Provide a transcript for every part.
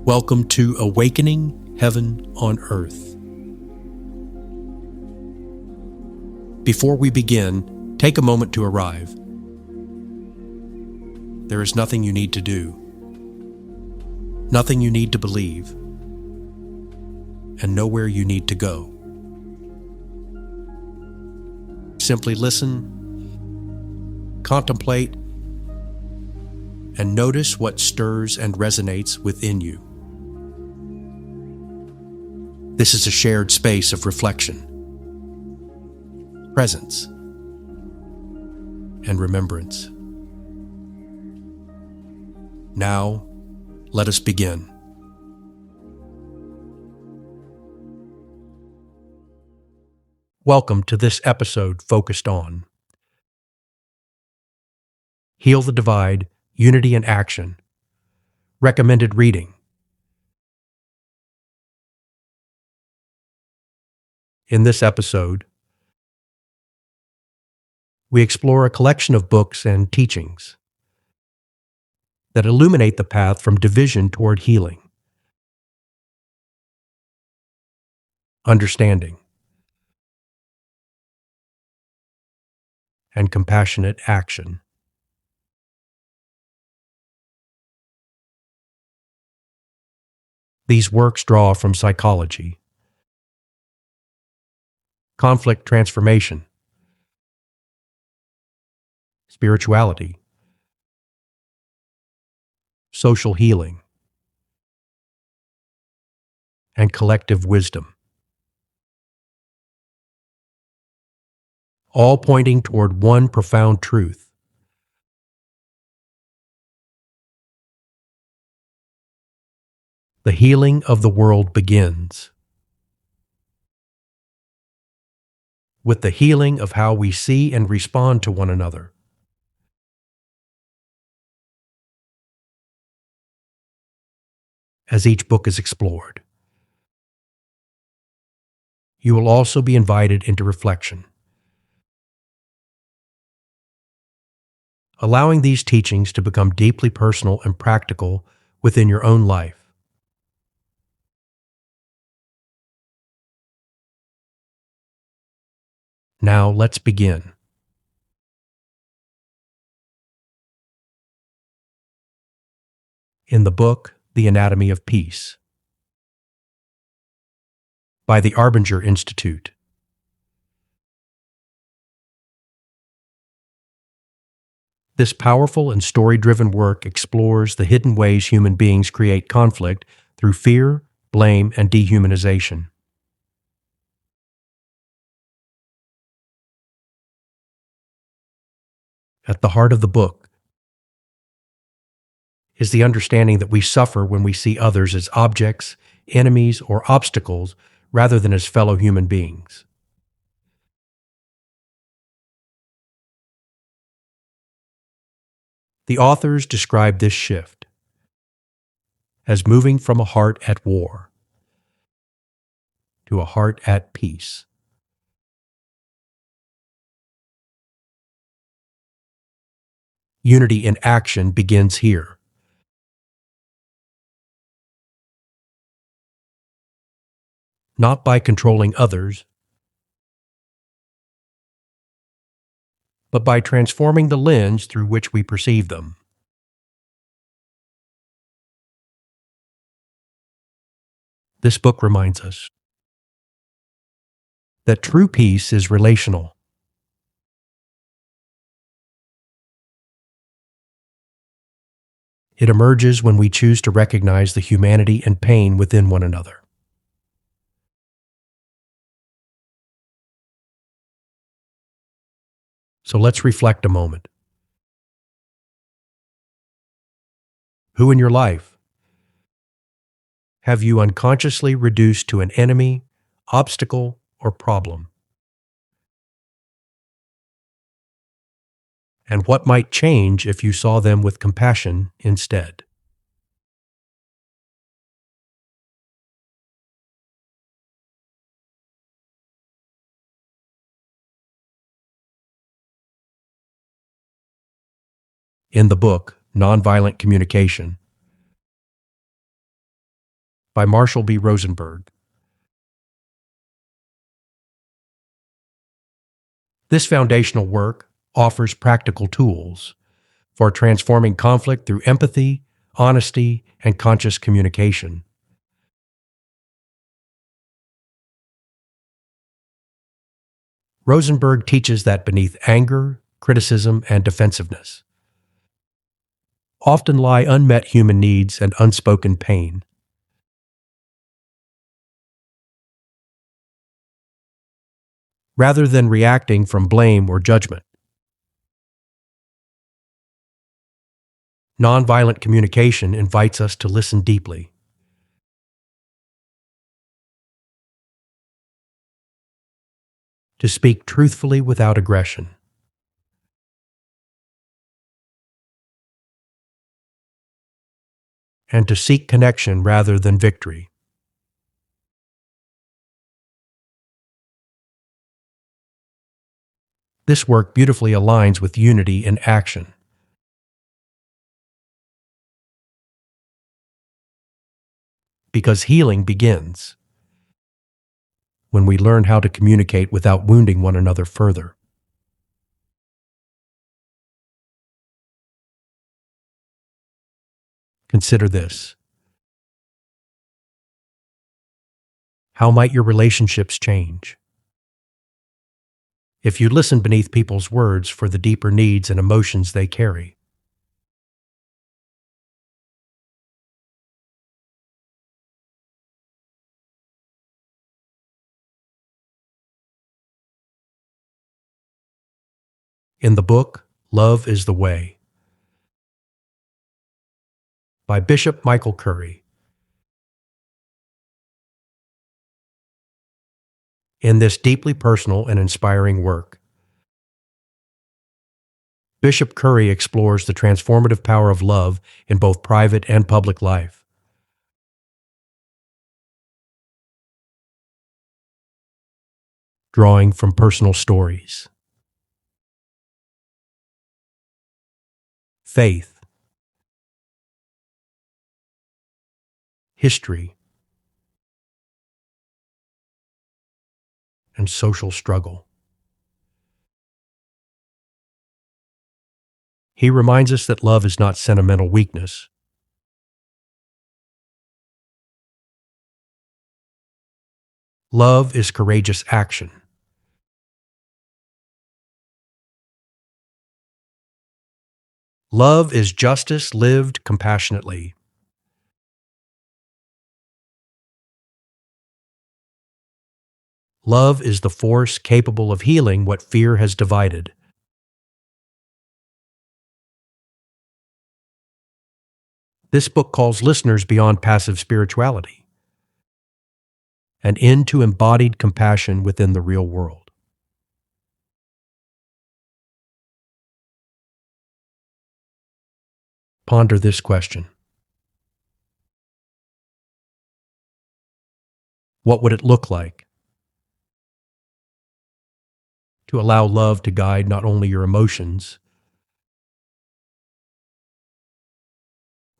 Welcome to Awakening Heaven on Earth. Before we begin, take a moment to arrive. There is nothing you need to do, nothing you need to believe, and nowhere you need to go. Simply listen, contemplate, and notice what stirs and resonates within you. This is a shared space of reflection, presence, and remembrance. Now, let us begin. Welcome to this episode focused on Heal the Divide, Unity in Action. Recommended reading. In this episode, we explore a collection of books and teachings that illuminate the path from division toward healing, understanding, and compassionate action. These works draw from psychology, conflict transformation, spirituality, social healing, and collective wisdom, all pointing toward one profound truth: the healing of the world begins with the healing of how we see and respond to one another. As each book is explored, you will also be invited into reflection, allowing these teachings to become deeply personal and practical within your own life. Now let's begin. In the book, The Anatomy of Peace, by the Emergent Institute. This powerful and story-driven work explores the hidden ways human beings create conflict through fear, blame, and dehumanization. At the heart of the book is the understanding that we suffer when we see others as objects, enemies, or obstacles rather than as fellow human beings. The authors describe this shift as moving from a heart at war to a heart at peace. Unity in action begins here. Not by controlling others, but by transforming the lens through which we perceive them. This book reminds us that true peace is relational. It emerges when we choose to recognize the humanity and pain within one another. So let's reflect a moment. Who in your life have you unconsciously reduced to an enemy, obstacle, or problem? And what might change if you saw them with compassion instead? In the book, Nonviolent Communication, by Marshall B. Rosenberg. This foundational work offers practical tools for transforming conflict through empathy, honesty, and conscious communication. Rosenberg teaches that beneath anger, criticism, and defensiveness often lie unmet human needs and unspoken pain. Rather than reacting from blame or judgment, nonviolent communication invites us to listen deeply, to speak truthfully without aggression, and to seek connection rather than victory. This work beautifully aligns with unity in action. Because healing begins when we learn how to communicate without wounding one another further. Consider this. How might your relationships change if you listen beneath people's words for the deeper needs and emotions they carry? In the book, Love is the Way, by Bishop Michael Curry. In this deeply personal and inspiring work, Bishop Curry explores the transformative power of love in both private and public life. Drawing from personal stories, faith, history, and social struggle. He reminds us that love is not sentimental weakness. Love is courageous action. Love is justice lived compassionately. Love is the force capable of healing what fear has divided. This book calls listeners beyond passive spirituality and into embodied compassion within the real world. Ponder this question. What would it look like to allow love to guide not only your emotions,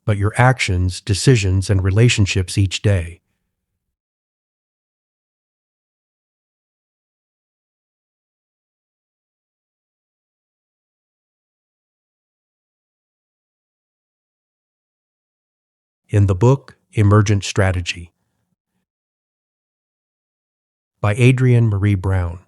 but your actions, decisions, and relationships each day? In the book, Emergent Strategy, by Adrienne Marie Brown.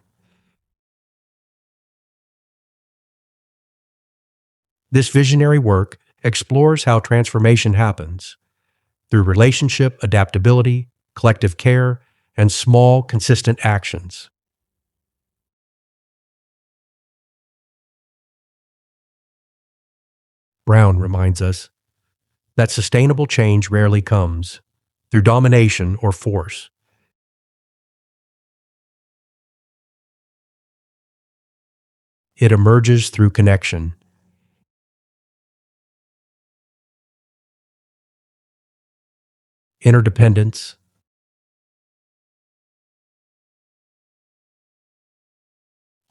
This visionary work explores how transformation happens through relationship adaptability, collective care, and small, consistent actions. Brown reminds us that sustainable change rarely comes through domination or force. It emerges through connection, interdependence,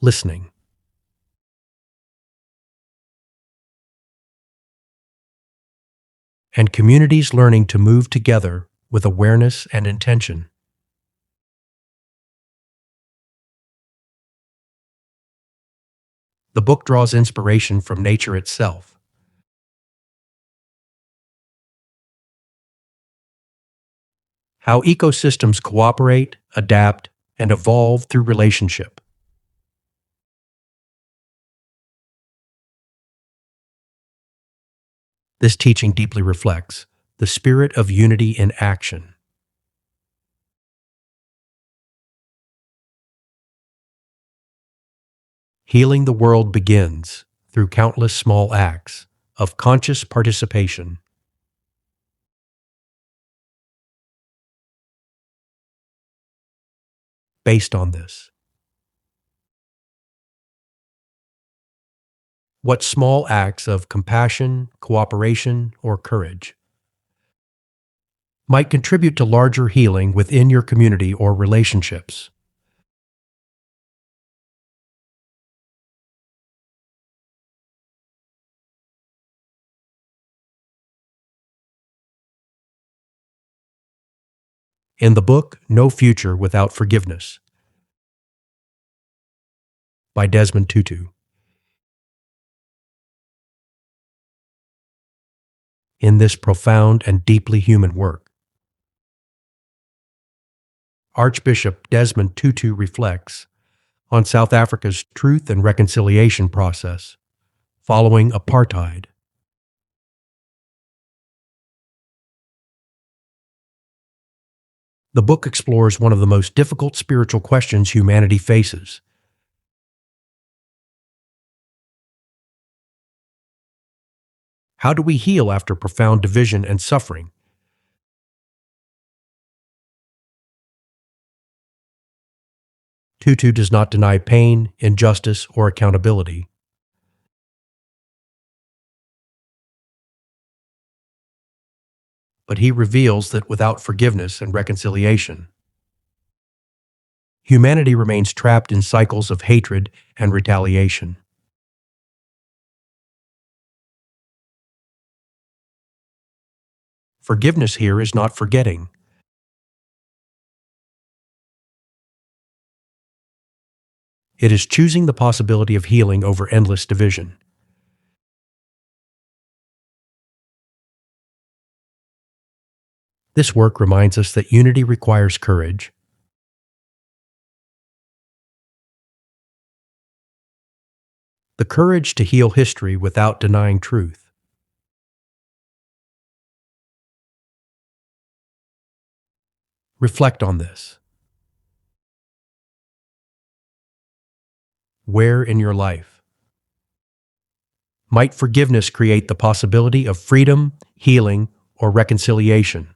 listening, and communities learning to move together with awareness and intention. The book draws inspiration from nature itself. How ecosystems cooperate, adapt, and evolve through relationship. This teaching deeply reflects the spirit of unity in action. Healing the world begins through countless small acts of conscious participation. Based on this, what small acts of compassion, cooperation, or courage might contribute to larger healing within your community or relationships? In the book No Future Without Forgiveness by Desmond Tutu. In this profound and deeply human work, Archbishop Desmond Tutu reflects on South Africa's truth and reconciliation process following apartheid. The book explores one of the most difficult spiritual questions humanity faces. How do we heal after profound division and suffering? Tutu does not deny pain, injustice, or accountability. But he reveals that without forgiveness and reconciliation, humanity remains trapped in cycles of hatred and retaliation. Forgiveness here is not forgetting. It is choosing the possibility of healing over endless division. This work reminds us that unity requires courage, the courage to heal history without denying truth. Reflect on this. Where in your life might forgiveness create the possibility of freedom, healing, or reconciliation?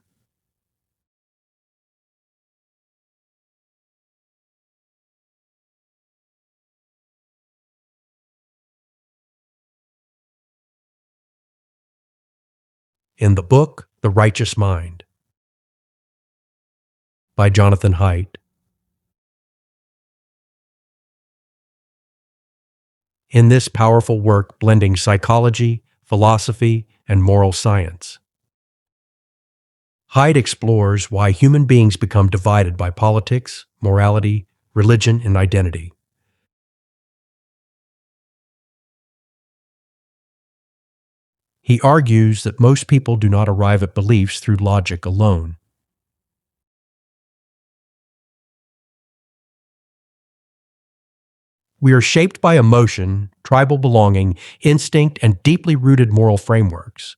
In the book The Righteous Mind by Jonathan Haidt. In this powerful work blending psychology, philosophy, and moral science, Haidt explores why human beings become divided by politics, morality, religion, and identity. He argues that most people do not arrive at beliefs through logic alone. We are shaped by emotion, tribal belonging, instinct, and deeply rooted moral frameworks.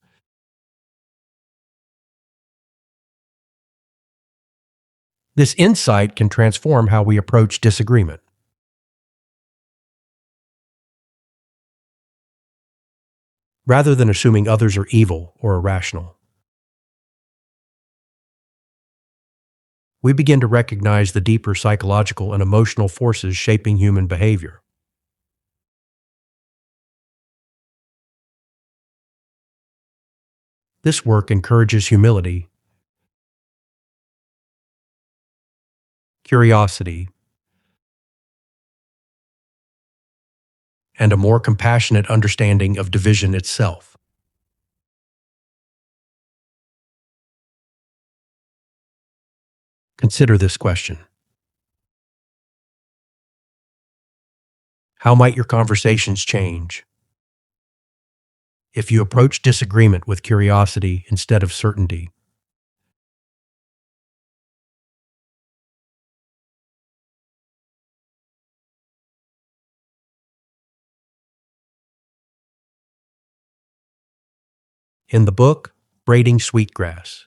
This insight can transform how we approach disagreement. Rather than assuming others are evil or irrational, we begin to recognize the deeper psychological and emotional forces shaping human behavior. This work encourages humility, curiosity, and a more compassionate understanding of division itself. Consider this question. How might your conversations change if you approach disagreement with curiosity instead of certainty? In the book, Braiding Sweetgrass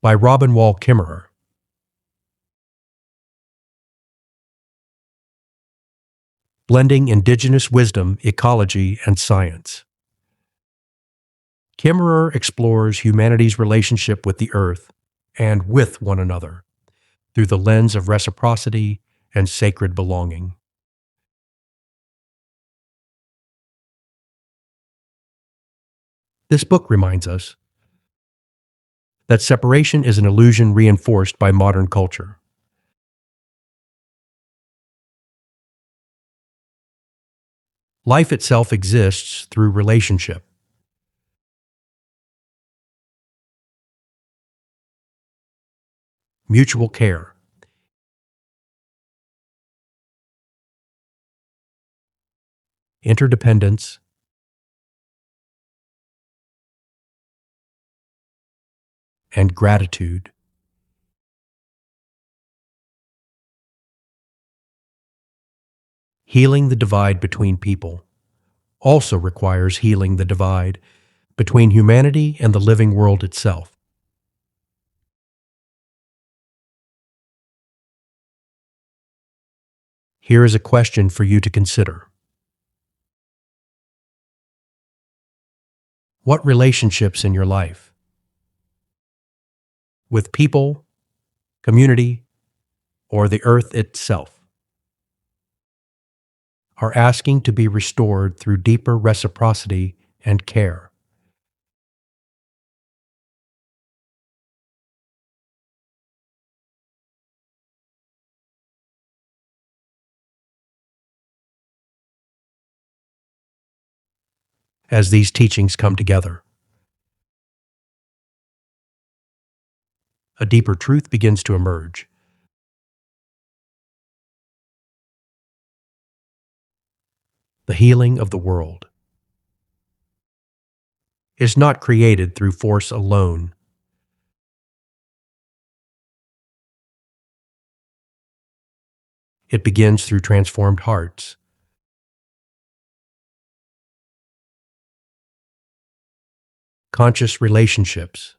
by Robin Wall Kimmerer, blending indigenous wisdom, ecology, and science. Kimmerer explores humanity's relationship with the earth and with one another through the lens of reciprocity and sacred belonging. This book reminds us that separation is an illusion reinforced by modern culture. Life itself exists through relationship. Mutual care, interdependence, and gratitude. Healing the divide between people also requires healing the divide between humanity and the living world itself. Here is a question for you to consider. What relationships in your life, with people, community, or the earth itself, are asking to be restored through deeper reciprocity and care? As these teachings come together, a deeper truth begins to emerge. The healing of the world is not created through force alone. It begins through transformed hearts, conscious relationships,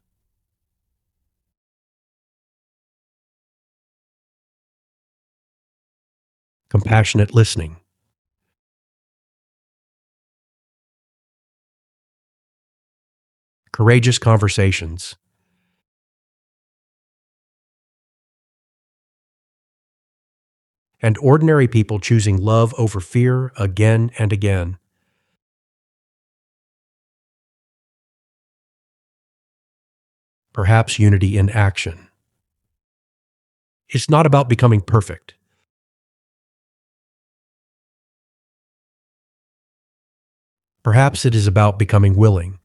compassionate listening, courageous conversations, and ordinary people choosing love over fear again and again. Perhaps unity in action. It's not about becoming perfect. Perhaps it is about becoming willing.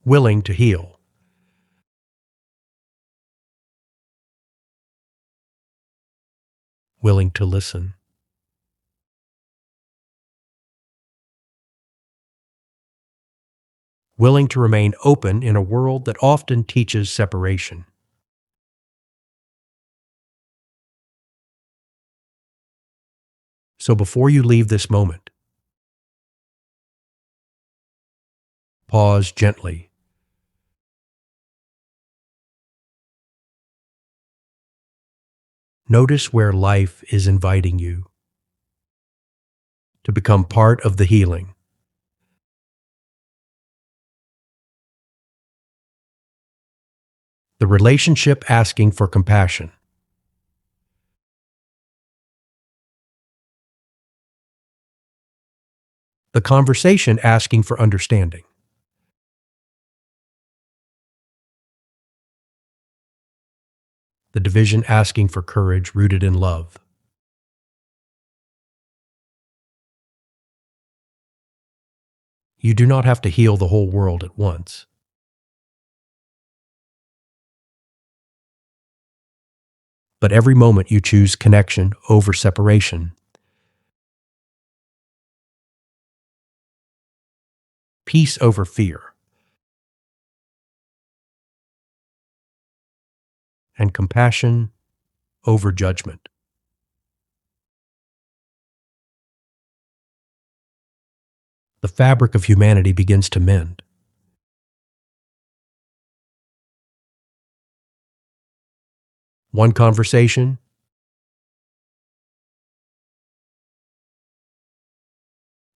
Willing to heal. Willing to listen. Willing to remain open in a world that often teaches separation. So before you leave this moment, pause gently. Notice where life is inviting you to become part of the healing. The relationship asking for compassion. The conversation asking for understanding. The division asking for courage rooted in love. You do not have to heal the whole world at once. But every moment you choose connection over separation, peace over fear, and compassion over judgment. The fabric of humanity begins to mend. One conversation,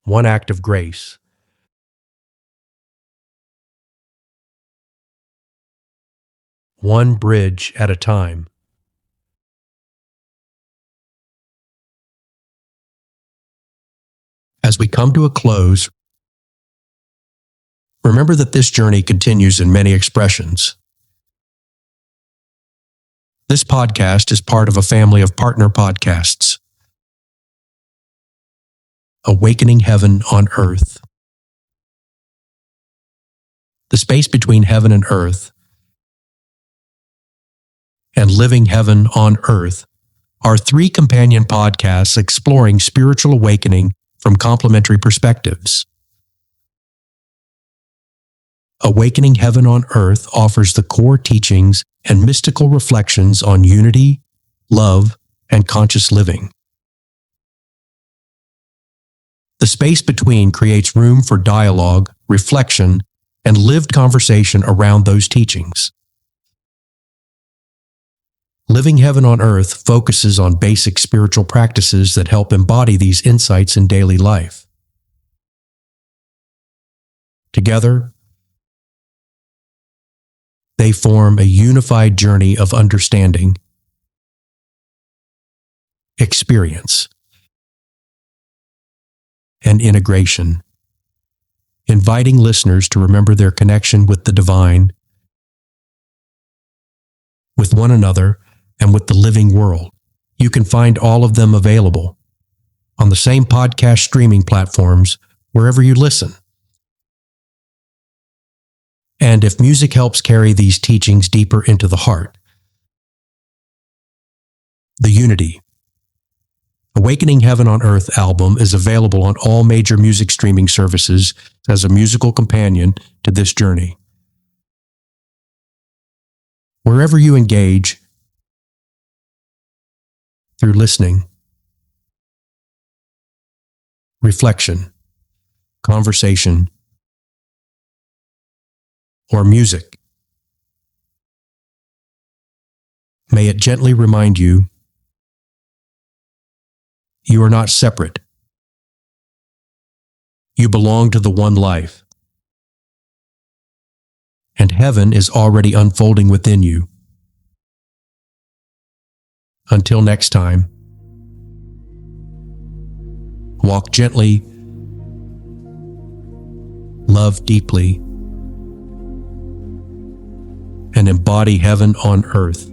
one act of grace, one bridge at a time. As we come to a close, remember that this journey continues in many expressions. This podcast is part of a family of partner podcasts. Awakening Heaven on Earth. The space between heaven and earth and Living Heaven on Earth are 3 companion podcasts exploring spiritual awakening from complementary perspectives. Awakening Heaven on Earth offers the core teachings and mystical reflections on unity, love, and conscious living. The space between creates room for dialogue, reflection, and lived conversation around those teachings. Living Heaven on Earth focuses on basic spiritual practices that help embody these insights in daily life. Together, they form a unified journey of understanding, experience, and integration, inviting listeners to remember their connection with the divine, with one another, and with the living world. You can find all of them available on the same podcast streaming platforms wherever you listen. And if music helps carry these teachings deeper into the heart, the Unity, Awakening Heaven on Earth album is available on all major music streaming services as a musical companion to this journey. Wherever you engage, through listening, reflection, conversation, or music, may it gently remind you you are not separate. You belong to the one life, and heaven is already unfolding within you. Until next time, walk gently, love deeply, and embody heaven on earth.